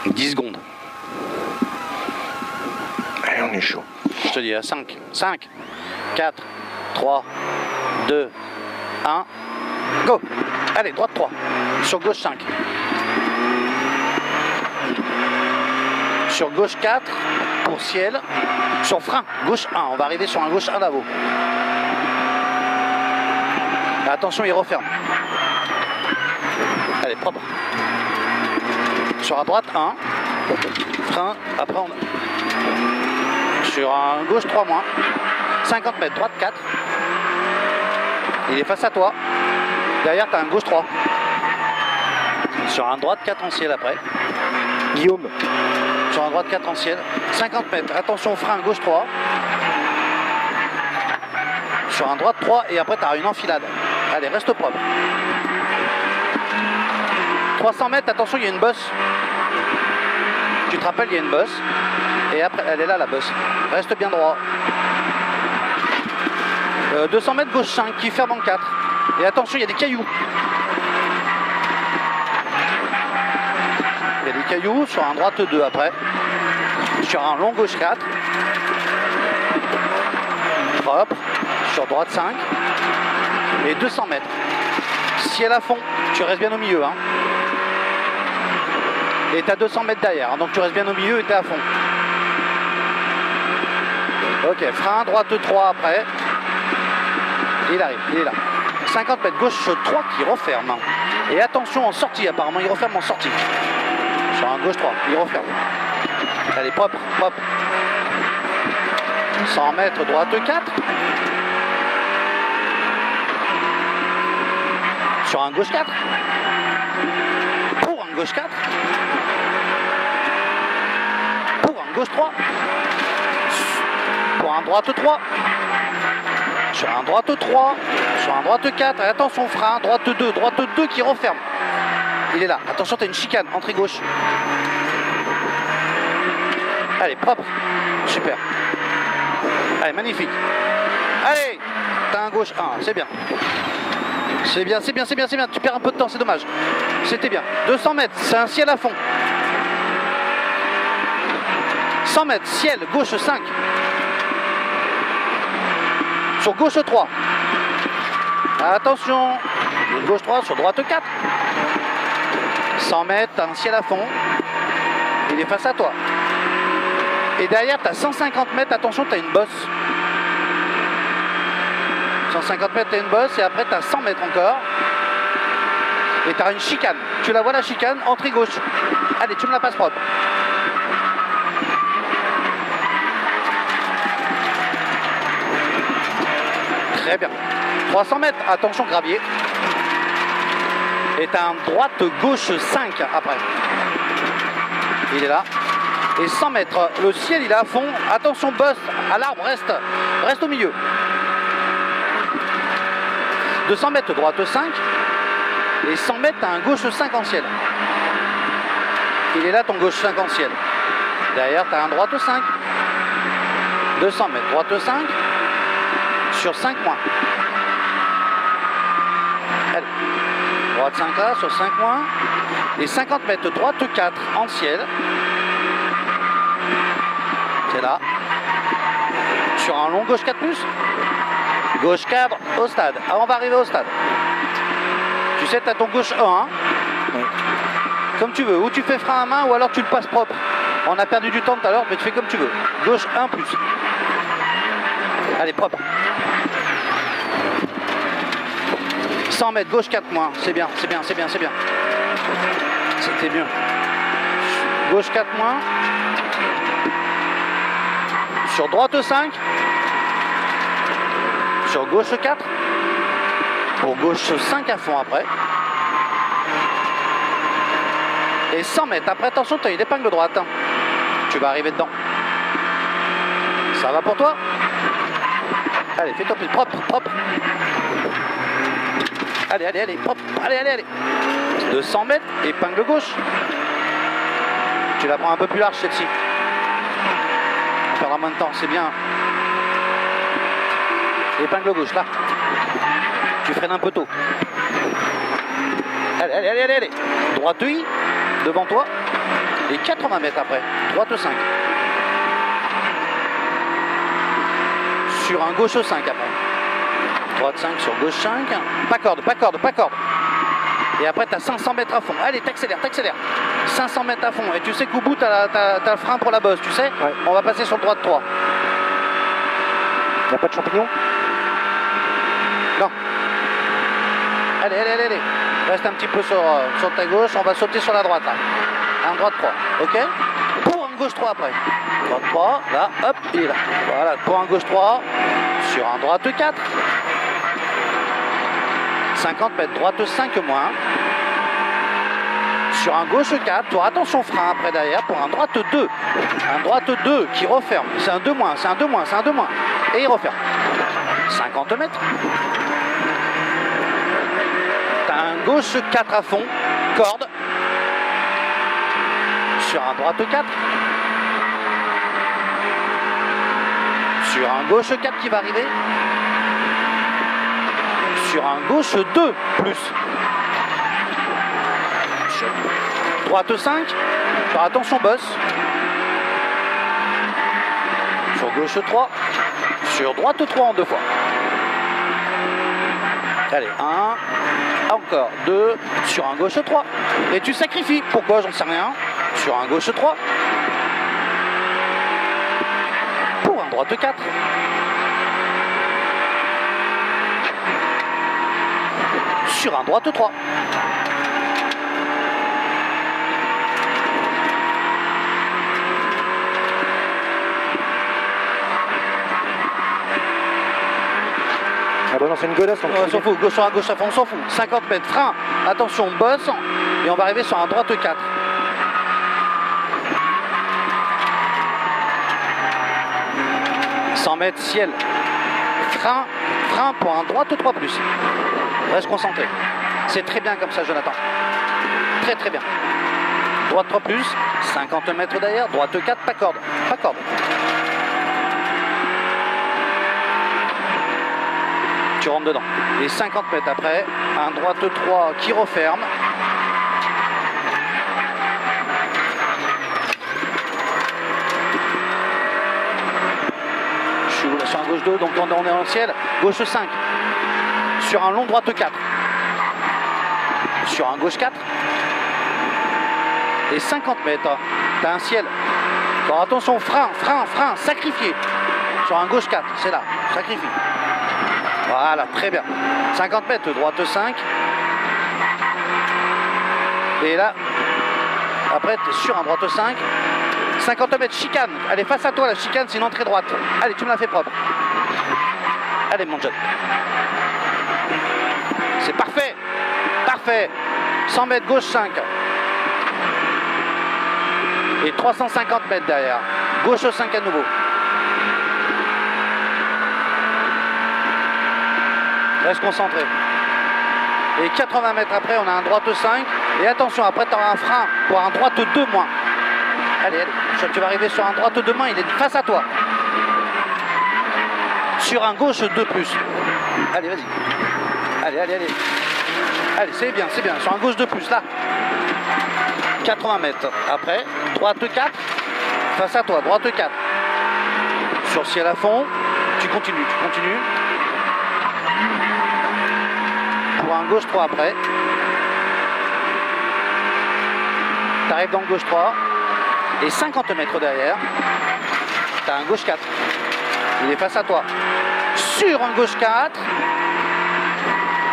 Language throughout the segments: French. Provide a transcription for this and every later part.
10 secondes. Allez, on est chaud. Je te dis à 5, 5, 4, 3, 2, 1, go. Allez, droite 3, sur gauche 5. Sur gauche 4, pour ciel. Sur frein, gauche 1, on va arriver sur un gauche 1 d'avant. Attention, il referme. Allez, propre. Sur la droite 1, frein, après on... Sur un gauche 3 moins, 50 mètres, droite 4. Il est face à toi. Derrière, tu as un gauche 3. Sur un droite 4 en ciel après. Guillaume. Sur un droite 4 en ciel. 50 mètres, attention, frein, gauche 3. Sur un droite 3 et après, tu as une enfilade. Allez, reste propre. 300 mètres, attention, il y a une bosse. Tu te rappelles, il y a une bosse. Et après, elle est là, la bosse. Reste bien droit. 200 mètres, gauche 5, qui ferme en 4. Et attention, il y a des cailloux. Il y a des cailloux sur un droite 2 après. Sur un long gauche 4. Propre. Sur droite 5. Et 200 mètres. Ciel à fond, tu restes bien au milieu. Hein. Et tu as 200 mètres derrière. Hein. Donc tu restes bien au milieu et tu es à fond. Ok, frein, droite 3 après. Il arrive, il est là. 50 mètres, gauche 3 qui referme. Et attention en sortie, apparemment il referme en sortie. Sur un gauche 3, il referme. Allez, propre, propre. 100 mètres, droite 4. Sur un gauche 4. Pour un gauche 4. Pour un gauche 3. Pour un droite 3. Sur un droite 3. Sur un droite 4. Et attention, frein, droite 2 qui referme. Il est là. Attention, tu as une chicane, entrée gauche. Allez, propre. Super. Allez, magnifique. Allez, t'as un gauche 1, c'est bien. C'est bien, c'est bien, c'est bien, c'est bien. Tu perds un peu de temps, c'est dommage. C'était bien. 200 mètres, c'est un ciel à fond. 100 mètres, ciel, gauche 5. Sur gauche 3. Attention. Gauche 3 sur droite 4. 100 mètres, t'as un ciel à fond. Il est face à toi. Et derrière, t'as 150 mètres. Attention, t'as une bosse. 150 mètres, t'as une bosse. Et après, t'as 100 mètres encore. Et t'as une chicane. Tu la vois, la chicane, entrée gauche. Allez, tu me la passes propre. Très bien. 300 mètres, attention, gravier. Et t'as un droite-gauche 5 après. Il est là. Et 100 mètres, le ciel il est à fond. Attention, bosse à l'arbre, reste au milieu. 200 mètres, droite 5. Et 100 mètres, t'as un gauche 5 en ciel. Il est là ton gauche 5 en ciel. Derrière, t'as un droite 5. 200 mètres, droite 5. Sur 5 moins. Allez. Droite 5 là, sur 5 moins. Et 50 mètres, droite 4 en ciel. C'est là. Sur un long gauche 4+. Gauche 4 au stade. Ah, on va arriver au stade. Tu sais, tu as ton gauche 1. Hein, comme tu veux. Ou tu fais frein à main ou alors tu le passes propre. On a perdu du temps tout à l'heure, mais tu fais comme tu veux. Gauche 1+. Allez, propre. 100 mètres, gauche 4 moins. C'est bien, c'est bien, c'est bien, c'est bien. C'était bien. Gauche 4 moins. Sur droite 5. Sur gauche 4. Pour gauche 5 à fond après. Et 100 mètres. Après, attention, tu as une épingle droite. Tu vas arriver dedans. Ça va pour toi? Allez, fais-toi plus propre, propre. Allez, allez, allez, propre. Allez, allez, allez. 200 mètres, épingle gauche. Tu la prends un peu plus large celle-ci. On perdra moins de temps, c'est bien. Épingle gauche, là. Tu freines un peu tôt. Allez, allez, allez, allez, allez. Droite I, devant toi. Et 80 mètres après, droite 5. Sur un gauche 5 après. Droite 5 sur gauche 5. Pas corde, pas corde, pas corde. Et après, tu as 500 mètres à fond. Allez, t'accélères, t'accélères. 500 mètres à fond. Et tu sais qu'au bout, tu as le frein pour la bosse, tu sais. Ouais. On va passer sur le droite 3. Il n'y a pas de champignons? Non. Allez, allez, allez, allez. Reste un petit peu sur ta gauche. On va sauter sur la droite, là. Un droite 3. OK? Pour un gauche 3 après. Droite 3. Là, hop, il est là. Voilà, pour un gauche 3. Sur un droite 4. 50 mètres, droite 5 moins. Sur un gauche 4, toi attention frein après derrière pour un droite 2. Un droite 2 qui referme. C'est un 2 moins, c'est un 2 moins, c'est un 2 moins. Et il referme. 50 mètres. T'as un gauche 4 à fond, corde. Sur un droite 4. Sur un gauche 4 qui va arriver. Sur un gauche 2 plus. Sur droite 5. Faire attention bosse. Sur gauche 3. Sur droite 3 en 2 fois. Allez, 1. Encore 2. Sur un gauche 3. Et tu sacrifies. Pourquoi? J'en sais rien. Sur un gauche 3. Pour un droite 4. Sur un droite 3. Ah bah non, c'est une godasse. On s'en fout, gauche sur un gauche à fond, on s'en fout. 50 mètres, frein, attention, bosse. Et on va arriver sur un droite 4. « 100 mètres, ciel. Frein, frein pour un droite 3 plus. Reste concentré. C'est très bien comme ça, Jonathan. Très très bien. Droite 3 plus, 50 mètres derrière, droite 4, pas corde. Pas corde. Tu rentres dedans. Et 50 mètres après, un droite 3 qui referme. Je suis sur un gauche 2, donc on est en ciel. Gauche 5. Sur un long droite 4. Sur un gauche 4. Et 50 mètres. Tu as un ciel. Alors attention, frein, frein, frein, sacrifié. Sur un gauche 4, c'est là, sacrifie. Voilà, très bien. 50 mètres, droite 5. Et là, après, tu es sur un droite 5. 50 mètres, chicane. Allez, face à toi, la chicane, c'est une entrée droite. Allez, tu me la fais propre. Allez, mon jeune. C'est parfait. Parfait. 100 mètres, gauche 5. Et 350 mètres derrière. Gauche 5 à nouveau. Reste concentré. Et 80 mètres après, on a un droite 5. Et attention, après, tu auras un frein pour un droite 2 moins. Allez, allez. Tu vas arriver sur un droite 2 moins, il est face à toi. Sur un gauche 2 plus. Allez, vas-y. Allez, allez, allez. Allez, c'est bien, c'est bien. Sur un gauche 2 plus, là. 80 mètres. Après, droite 4. Face à toi, droite 4. Sur ciel à fond. Tu continues, tu continues. Pour un gauche 3 après. Tu arrives dans le gauche 3. Et 50 mètres derrière, tu as un gauche 4. Il est face à toi. Sur un gauche 4.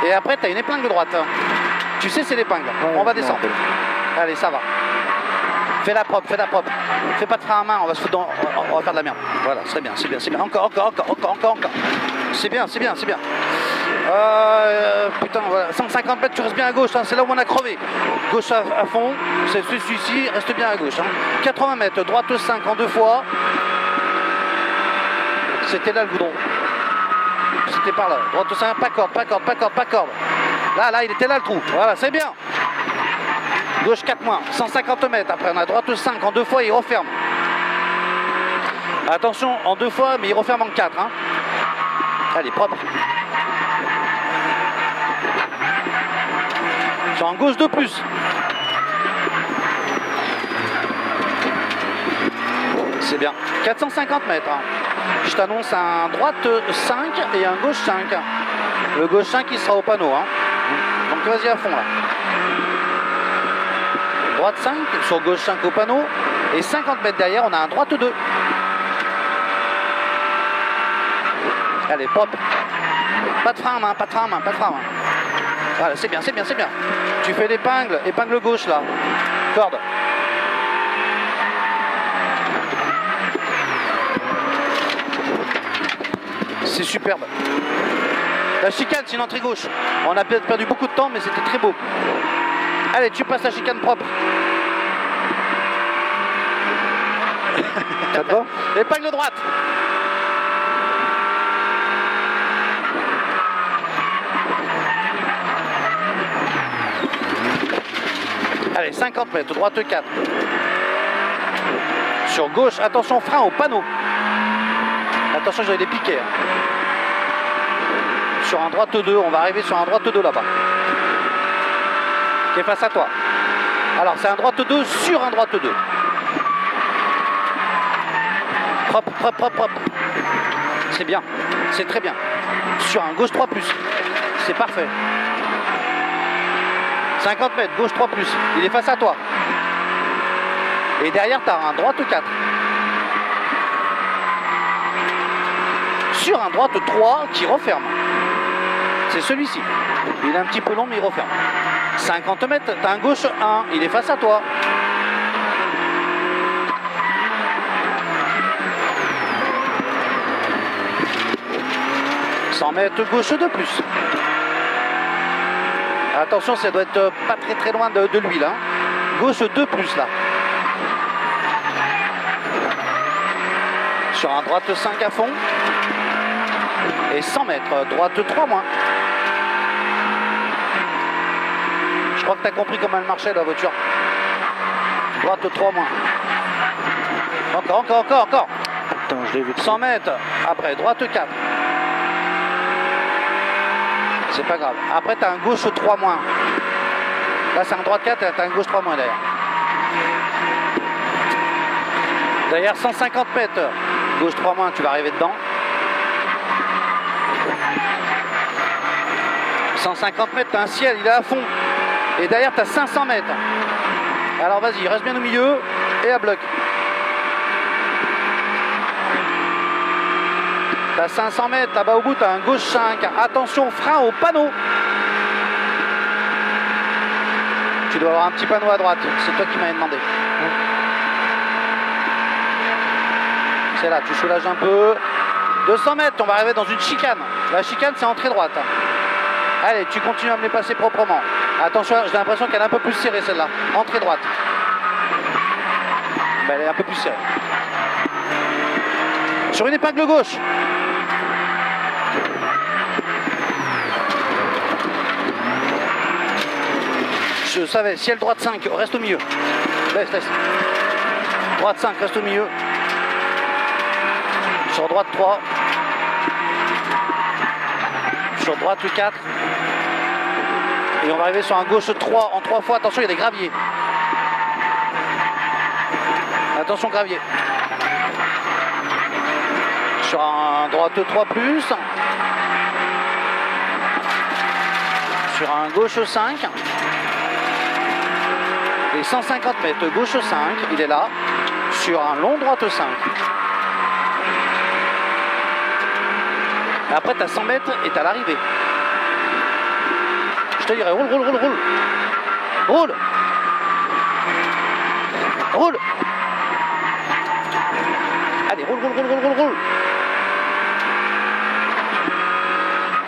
Et après, tu as une épingle droite. Tu sais, c'est l'épingle. On va descendre. Allez, ça va. Fais-la propre, fais-la propre. Fais pas de frein à main, on va se foutre dans... on va faire de la merde. Voilà, c'est bien, c'est bien, c'est bien. Encore, encore, encore, encore, encore, encore. C'est bien, c'est bien, c'est bien. Putain, voilà. 150 mètres, tu restes bien à gauche, hein. C'est là où on a crevé. Gauche à fond, c'est celui-ci, reste bien à gauche. Hein. 80 mètres, droite 5 en 2 fois. C'était là le goudron. C'était par là. Droite 5, pas corde, pas corde, pas corde, pas corde. Là, là, il était là le trou. Voilà, c'est bien. Gauche 4 moins, 150 mètres. Après, on a droite 5 en 2 fois, il referme. Attention, en 2 fois, mais il referme en 4. Hein. Allez, propre. Sur un gauche 2 plus. C'est bien. 450 mètres. Hein. Je t'annonce un droite 5 et un gauche 5. Le gauche 5 il sera au panneau. Hein. Donc vas-y à fond là. Droite 5 sur gauche 5 au panneau. Et 50 mètres derrière, on a un droite 2. Allez, propre. Pas de frein à main, pas de frein à main, pas de frein à main. Voilà, c'est bien, c'est bien, c'est bien. Tu fais l'épingle, épingle gauche là. Corde. C'est superbe. La chicane, c'est une entrée gauche. On a peut-être perdu beaucoup de temps, mais c'était très beau. Allez, tu passes la chicane propre. Ça te va? Épingle droite. Allez, 50 mètres, droite 4. Sur gauche, attention, frein au panneau. Attention, j'avais des piquets. Hein. Sur un droite 2, on va arriver sur un droite 2 là-bas. Qui est face à toi. Alors, c'est un droite 2 sur un droite 2. Propre, propre, propre, propre. C'est bien, c'est très bien. Sur un gauche 3+, c'est parfait. 50 mètres, gauche 3+, il est face à toi. Et derrière, tu as un droite 4. Sur un droite 3 qui referme. C'est celui-ci. Il est un petit peu long, mais il referme. 50 mètres, tu as un gauche 1, il est face à toi. « 100 mètres, gauche 2+. Attention, ça doit être pas très très loin de l'huile. Hein. Gauche 2+ là. Sur un droite 5 à fond. Et 100 mètres, droite 3-. Je crois que tu as compris comment elle marchait la voiture. Droite 3-. Encore, encore, encore, encore. Putain, je l'ai vu. 100 mètres. Après, droite 4. C'est pas grave. Après, tu as un gauche 3-. Là, c'est un droite 4 et tu as un gauche 3- derrière. Derrière, 150 mètres. Gauche 3-, tu vas arriver dedans. 150 mètres, tu as un ciel, il est à fond. Et derrière, tu as 500 mètres. Alors, vas-y, reste bien au milieu et à bloc. T'as 500 mètres, là-bas au bout, t'as un gauche 5. Attention, frein au panneau. Tu dois avoir un petit panneau à droite. C'est toi qui m'avais demandé. C'est là, tu soulages un peu. 200 mètres, on va arriver dans une chicane. La chicane, c'est entrée droite. Allez, tu continues à me les passer proprement. Attention, j'ai l'impression qu'elle est un peu plus serrée celle-là. Entrée droite. Ben, elle est un peu plus serrée. Sur une épingle gauche. Je savais, ciel droite 5, reste au milieu. Laisse, laisse. Droite 5, reste au milieu. Sur droite 3. Sur droite 4. Et on va arriver sur un gauche 3 en 3 fois. Attention, il y a des graviers. Attention, gravier. Sur un droite 3+. Sur un gauche 5. Et 150 mètres, gauche 5, il est là. Sur un long droite 5. Et après, tu as 100 mètres et tu as l'arrivée. Je te dirais, roule, roule, roule, roule. Roule. Roule. Allez, roule, roule, roule, roule, roule, roule.